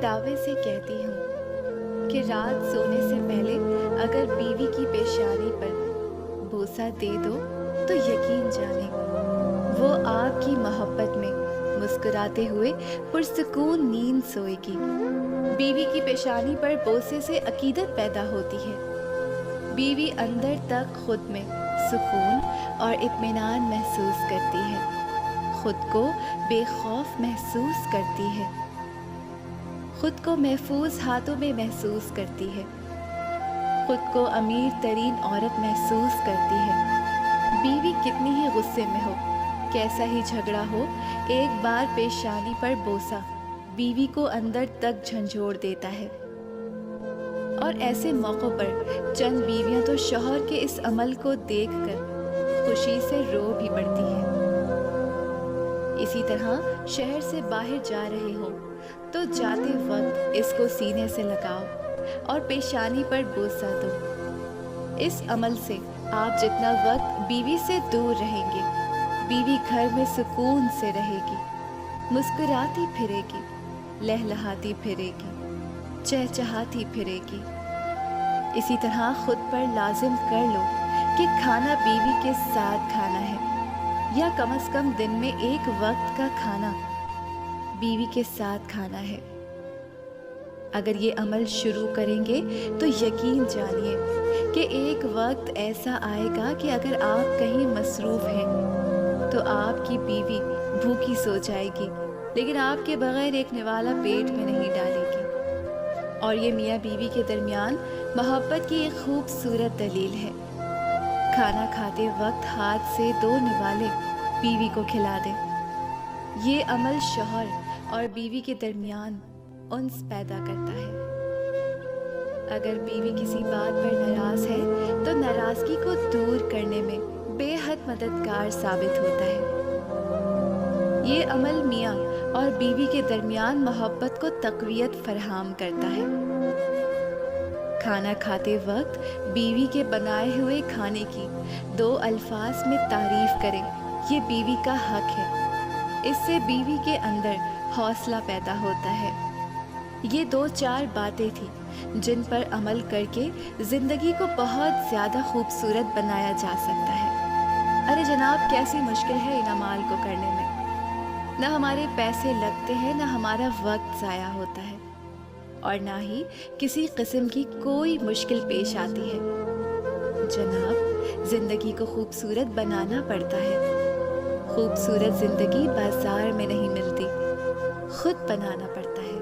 दावे से कहती हूँ कि रात सोने से पहले अगर बीवी की पेशानी पर बोसा दे दो तो यकीन जाने वो आपकी मोहब्बत में मुस्कुराते हुए पुरसुकून नींद सोएगी। बीवी की पेशानी पर बोसे से अकीदत पैदा होती है। बीवी अंदर तक खुद में सुकून और इत्मीनान महसूस करती है, खुद को बेखौफ महसूस करती है, खुद को महफूज हाथों में महसूस करती है, खुद को अमीर तरीन औरत महसूस करती है। बीवी कितनी ही गुस्से में हो, कैसा ही झगड़ा हो, एक बार पेशानी पर बोसा बीवी को अंदर तक झंझोड़ देता है। और ऐसे मौक़ों पर चंद बीवियां तो शौहर के इस अमल को देखकर खुशी से रो भी पड़ती हैं। इसी तरह शहर से बाहर जा रहे हो तो जाते वक्त इसको सीने से लगाओ और पेशानी पर बोसा दो। इस अमल से आप जितना वक्त बीवी से दूर रहेंगे, बीवी घर में सुकून से रहेगी, मुस्कुराती फिरेगी, लहलहाती फिरेगी, चहचहाती फिरेगी। इसी तरह खुद पर लाजिम कर लो कि खाना बीवी के साथ खाना है, या कम से कम दिन में एक वक्त का खाना बीवी के साथ खाना है। अगर ये अमल शुरू करेंगे तो यकीन जानिए कि एक वक्त ऐसा आएगा कि अगर आप कहीं मसरूफ़ हैं तो आपकी बीवी भूखी सो जाएगी, लेकिन आपके बगैर एक निवाला पेट में नहीं डालेगी। और ये मियाँ बीवी के दरमियान मोहब्बत की एक खूबसूरत दलील है। खाना खाते वक्त हाथ से 2 निवाले बीवी को खिला दें। ये अमल शौहर और बीवी के दरमियान उन्स पैदा करता है। अगर बीवी किसी बात पर नाराज़ है तो नाराज़गी को दूर करने में बेहद मददगार साबित होता है। ये अमल मियाँ और बीवी के दरमियान मोहब्बत को तक़वियत फराहम करता है। खाना खाते वक्त बीवी के बनाए हुए खाने की 2 अल्फाज में तारीफ़ करें, ये बीवी का हक है। इससे बीवी के अंदर हौसला पैदा होता है। ये 2-4 बातें थी जिन पर अमल करके ज़िंदगी को बहुत ज़्यादा खूबसूरत बनाया जा सकता है। अरे जनाब, कैसी मुश्किल है इन अमाल को करने में। न हमारे पैसे लगते हैं, न हमारा वक्त ज़ाया होता है, और ना ही किसी किस्म की कोई मुश्किल पेश आती है। जनाब, ज़िंदगी को खूबसूरत बनाना पड़ता है। खूबसूरत ज़िंदगी बाज़ार में नहीं मिलती, खुद बनाना पड़ता है।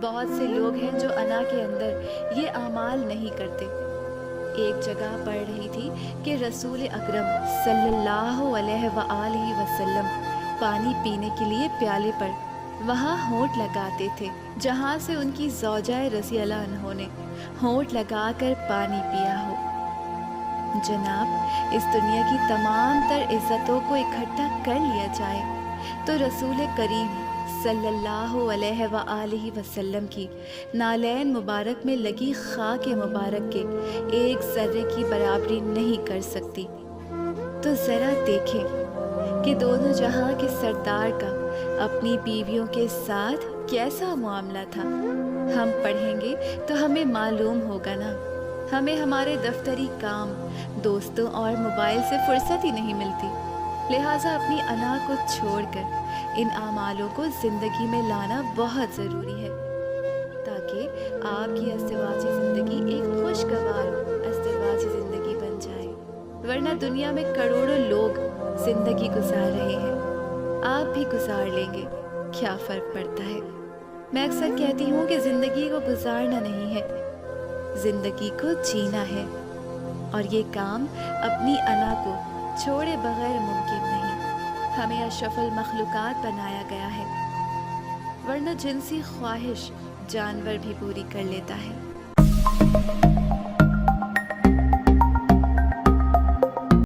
बहुत से लोग हैं जो अना के अंदर ये आमाल नहीं करते। एक जगह पढ़ रही थी कि रसूल अकरम सल्लल्लाहु अलैहि वसल्लम पानी पीने के लिए प्याले पर वहाँ होंठ लगाते थे जहाँ से उनकी ज़ौजाए रज़ियल्लाहु अन्हा ने होंठ लगाकर पानी पिया हो। जनाब, इस दुनिया की तमाम तर इज़्ज़तों को इकट्ठा कर लिया जाए तो रसूल करीम सल्लल्लाहु अलैहि वसल्लम की नालैन मुबारक में लगी खाक मुबारक के एक ज़र्रे की बराबरी नहीं कर सकती। तो ज़रा देखें कि दोनों जहां के सरदार का अपनी बीवियों के साथ कैसा मामला था। हम पढ़ेंगे तो हमें मालूम होगा ना। हमें हमारे दफ्तरी काम, दोस्तों और मोबाइल से फुर्सत ही नहीं मिलती। लिहाजा अपनी अना को छोड़कर इन आमालों को ज़िंदगी में लाना बहुत ज़रूरी है ताकि आपकी अज़दवाजी ज़िंदगी एक खुशगवार अज़दवाजी ज़िंदगी बन जाए। वरना दुनिया में करोड़ों लोग ज़िंदगी गुजार रहे हैं, आप भी गुजार लेंगे, क्या फ़र्क पड़ता है। मैं अक्सर कहती हूँ कि ज़िंदगी को गुजारना नहीं है, ज़िंदगी को जीना है, और ये काम अपनी अना को छोड़े बगैर मुमकिन नहीं। हमें अशरफुल मखलूक़ात बनाया गया है, वरना जिनसी ख्वाहिश जानवर भी पूरी कर लेता है।